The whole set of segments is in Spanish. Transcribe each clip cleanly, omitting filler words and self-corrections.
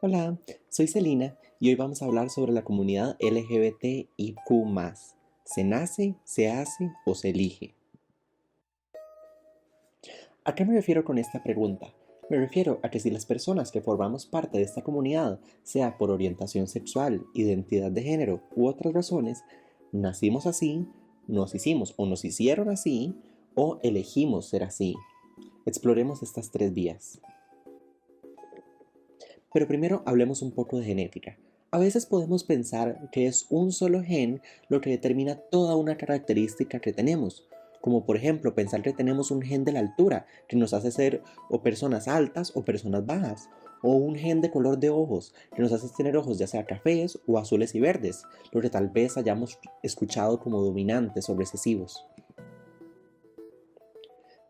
Hola, soy Celina y hoy vamos a hablar sobre la comunidad LGBTIQ+. ¿Se nace, se hace o se elige? ¿A qué me refiero con esta pregunta? Me refiero a que si las personas que formamos parte de esta comunidad, sea por orientación sexual, identidad de género u otras razones, nacimos así, nos hicimos o nos hicieron así, o elegimos ser así. Exploremos estas tres vías. Pero primero hablemos un poco de genética. A veces podemos pensar que es un solo gen lo que determina toda una característica que tenemos, como por ejemplo pensar que tenemos un gen de la altura que nos hace ser o personas altas o personas bajas, o un gen de color de ojos que nos hace tener ojos ya sea cafés o azules y verdes, lo que tal vez hayamos escuchado como dominantes o recesivos.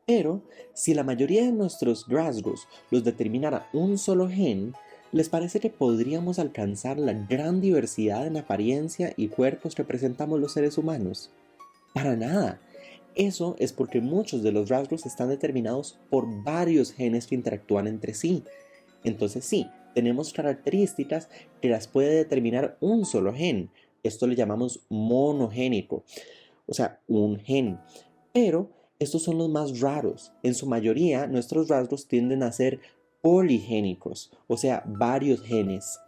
Pero, si la mayoría de nuestros rasgos los determinara un solo gen, ¿les parece que podríamos alcanzar la gran diversidad en apariencia y cuerpos que presentamos los seres humanos? Para nada. Eso es porque muchos de los rasgos están determinados por varios genes que interactúan entre sí. Entonces sí, tenemos características que las puede determinar un solo gen. Esto le llamamos monogénico, o sea, un gen. Pero estos son los más raros. En su mayoría, nuestros rasgos tienden a ser poligénicos, o sea, varios genes.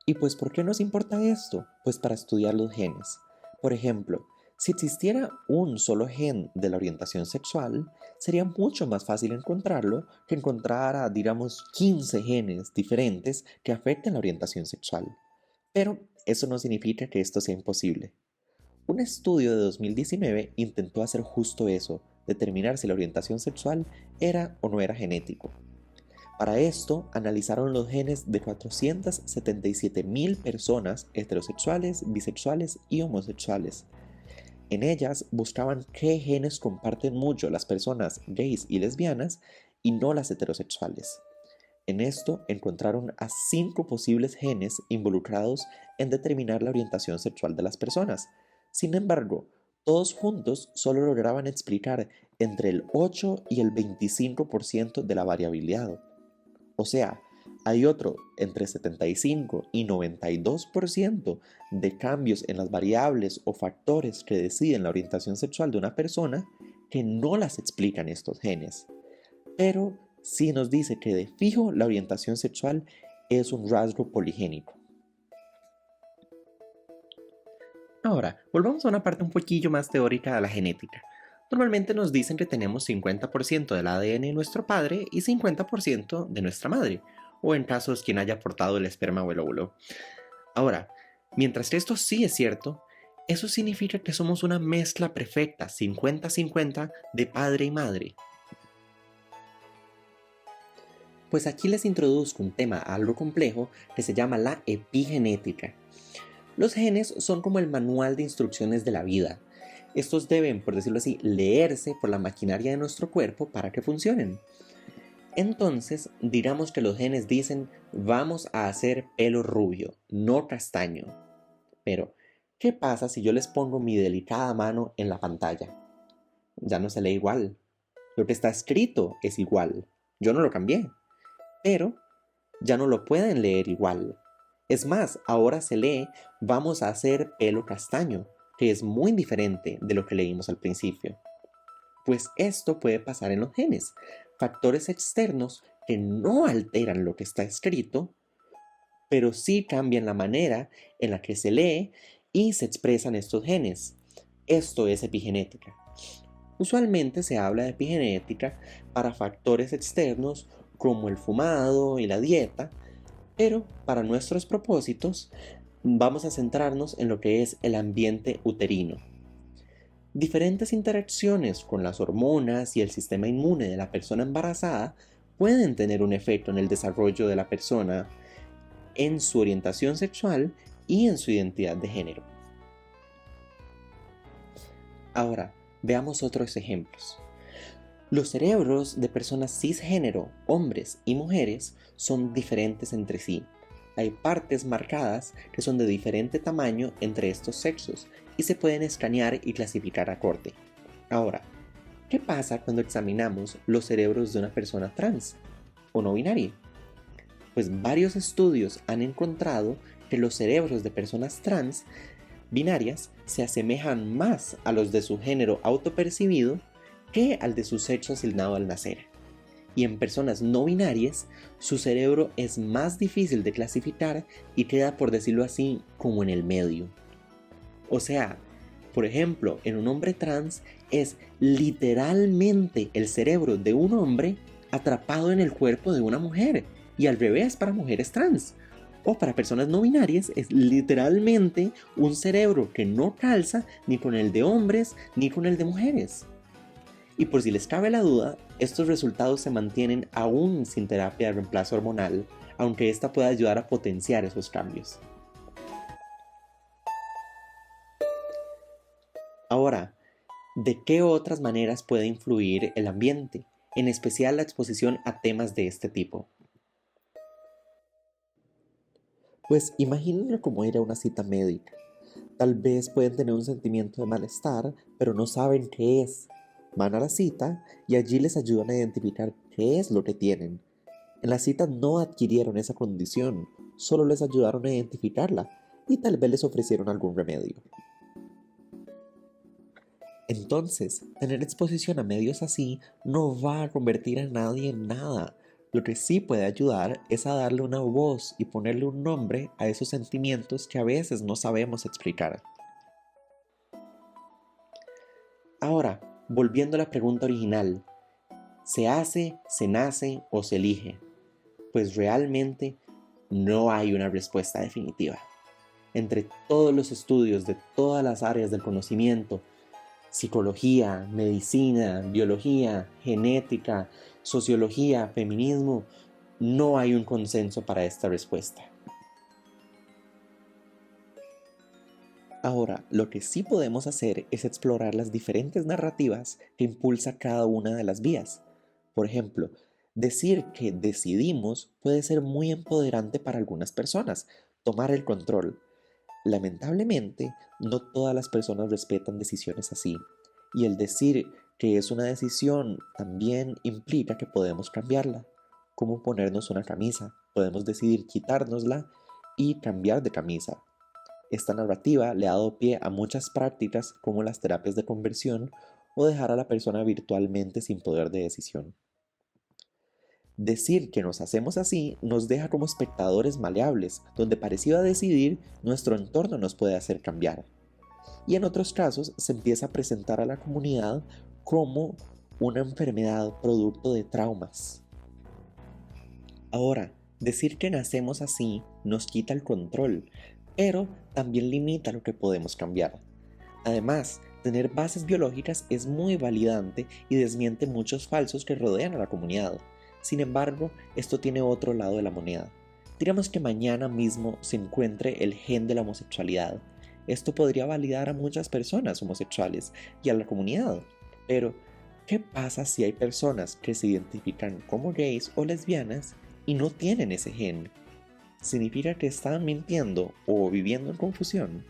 ¿Y pues por qué nos importa esto? Pues para estudiar los genes. Por ejemplo, si existiera un solo gen de la orientación sexual, sería mucho más fácil encontrarlo que encontrar a, digamos, 15 genes diferentes que afecten la orientación sexual. Pero eso no significa que esto sea imposible. Un estudio de 2019 intentó hacer justo eso, determinar si la orientación sexual era o no era genético. Para esto, analizaron los genes de 477.000 personas heterosexuales, bisexuales y homosexuales. En ellas buscaban qué genes comparten mucho las personas gays y lesbianas y no las heterosexuales. En esto encontraron a 5 posibles genes involucrados en determinar la orientación sexual de las personas. Sin embargo, todos juntos solo lograban explicar entre el 8 y el 25% de la variabilidad. O sea, hay otro entre 75 y 92% de cambios en las variables o factores que deciden la orientación sexual de una persona que no las explican estos genes. Pero sí nos dice que de fijo la orientación sexual es un rasgo poligénico. Ahora, volvamos a una parte un poquillo más teórica de la genética. Normalmente nos dicen que tenemos 50% del ADN de nuestro padre y 50% de nuestra madre, o en casos quien haya aportado el esperma o el óvulo. Ahora, mientras que esto sí es cierto, eso significa que somos una mezcla perfecta, 50-50, de padre y madre. Pues aquí les introduzco un tema algo complejo que se llama la epigenética. Los genes son como el manual de instrucciones de la vida. Estos deben, por decirlo así, leerse por la maquinaria de nuestro cuerpo para que funcionen. Entonces, digamos que los genes dicen, vamos a hacer pelo rubio, no castaño. Pero, ¿qué pasa si yo les pongo mi delicada mano en la pantalla? Ya no se lee igual. Lo que está escrito es igual. Yo no lo cambié. Pero ya no lo pueden leer igual. Es más, ahora se lee vamos a hacer pelo castaño, que es muy diferente de lo que leímos al principio. Pues esto puede pasar en los genes, factores externos que no alteran lo que está escrito, pero sí cambian la manera en la que se lee y se expresan estos genes. Esto es epigenética. Usualmente se habla de epigenética para factores externos como el fumado y la dieta, pero para nuestros propósitos vamos a centrarnos en lo que es el ambiente uterino. Diferentes interacciones con las hormonas y el sistema inmune de la persona embarazada pueden tener un efecto en el desarrollo de la persona, en su orientación sexual y en su identidad de género. Ahora, veamos otros ejemplos. Los cerebros de personas cisgénero, hombres y mujeres, son diferentes entre sí. Hay partes marcadas que son de diferente tamaño entre estos sexos y se pueden escanear y clasificar acorde. Ahora, ¿qué pasa cuando examinamos los cerebros de una persona trans? o no binaria. Pues varios estudios han encontrado que los cerebros de personas trans binarias se asemejan más a los de su género autopercibido que al de su sexo asignado al nacer. Y en personas no binarias, su cerebro es más difícil de clasificar y queda, por decirlo así, como en el medio. O sea, por ejemplo, en un hombre trans es literalmente el cerebro de un hombre atrapado en el cuerpo de una mujer, y al revés para mujeres trans. O para personas no binarias es literalmente un cerebro que no calza ni con el de hombres ni con el de mujeres. Y por si les cabe la duda, estos resultados se mantienen aún sin terapia de reemplazo hormonal, aunque esta pueda ayudar a potenciar esos cambios. Ahora, ¿de qué otras maneras puede influir el ambiente, en especial la exposición a temas de este tipo? Pues imagínenlo como ir a una cita médica. Tal vez pueden tener un sentimiento de malestar, pero no saben qué es. Van a la cita y allí les ayudan a identificar qué es lo que tienen. En la cita no adquirieron esa condición, solo les ayudaron a identificarla y tal vez les ofrecieron algún remedio. Entonces, tener exposición a medios así no va a convertir a nadie en nada. Lo que sí puede ayudar es a darle una voz y ponerle un nombre a esos sentimientos que a veces no sabemos explicar. Ahora, volviendo a la pregunta original, ¿se hace, se nace o se elige? Pues realmente no hay una respuesta definitiva. Entre todos los estudios de todas las áreas del conocimiento, psicología, medicina, biología, genética, sociología, feminismo, no hay un consenso para esta respuesta. Ahora, lo que sí podemos hacer es explorar las diferentes narrativas que impulsa cada una de las vías. Por ejemplo, decir que decidimos puede ser muy empoderante para algunas personas, tomar el control. Lamentablemente, no todas las personas respetan decisiones así, y el decir que es una decisión también implica que podemos cambiarla. Como ponernos una camisa, podemos decidir quitárnosla y cambiar de camisa. Esta narrativa le ha dado pie a muchas prácticas como las terapias de conversión o dejar a la persona virtualmente sin poder de decisión. Decir que nos hacemos así nos deja como espectadores maleables, donde parecido a decidir, nuestro entorno nos puede hacer cambiar. Y en otros casos se empieza a presentar a la comunidad como una enfermedad producto de traumas. Ahora, decir que nacemos así nos quita el control, pero también limita lo que podemos cambiar. Además, tener bases biológicas es muy validante y desmiente muchos falsos que rodean a la comunidad. Sin embargo, esto tiene otro lado de la moneda. Digamos que mañana mismo se encuentre el gen de la homosexualidad. Esto podría validar a muchas personas homosexuales y a la comunidad. Pero, ¿qué pasa si hay personas que se identifican como gays o lesbianas y no tienen ese gen? ¿Significa que están mintiendo o viviendo en confusión?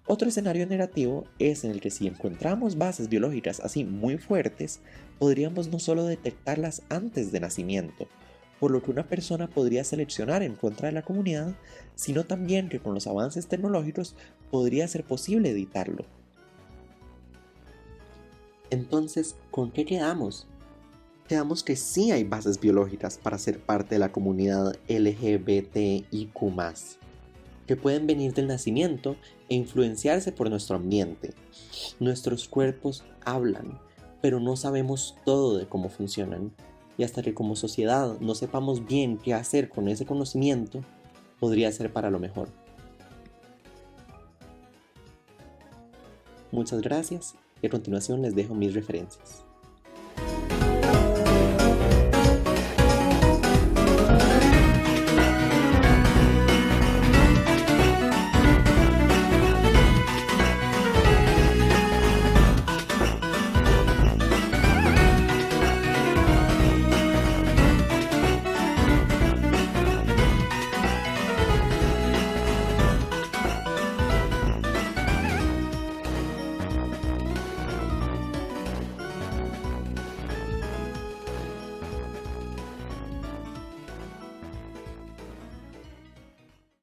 Otro escenario negativo es en el que si encontramos bases biológicas así muy fuertes, podríamos no solo detectarlas antes de nacimiento, por lo que una persona podría seleccionar en contra de la comunidad, sino también que con los avances tecnológicos podría ser posible editarlo. Entonces, ¿con qué quedamos? Quedamos que sí hay bases biológicas para ser parte de la comunidad LGBTIQ+, que pueden venir del nacimiento e influenciarse por nuestro ambiente. Nuestros cuerpos hablan, pero no sabemos todo de cómo funcionan. Y hasta que como sociedad no sepamos bien qué hacer con ese conocimiento, podría ser para lo mejor. Muchas gracias y a continuación les dejo mis referencias.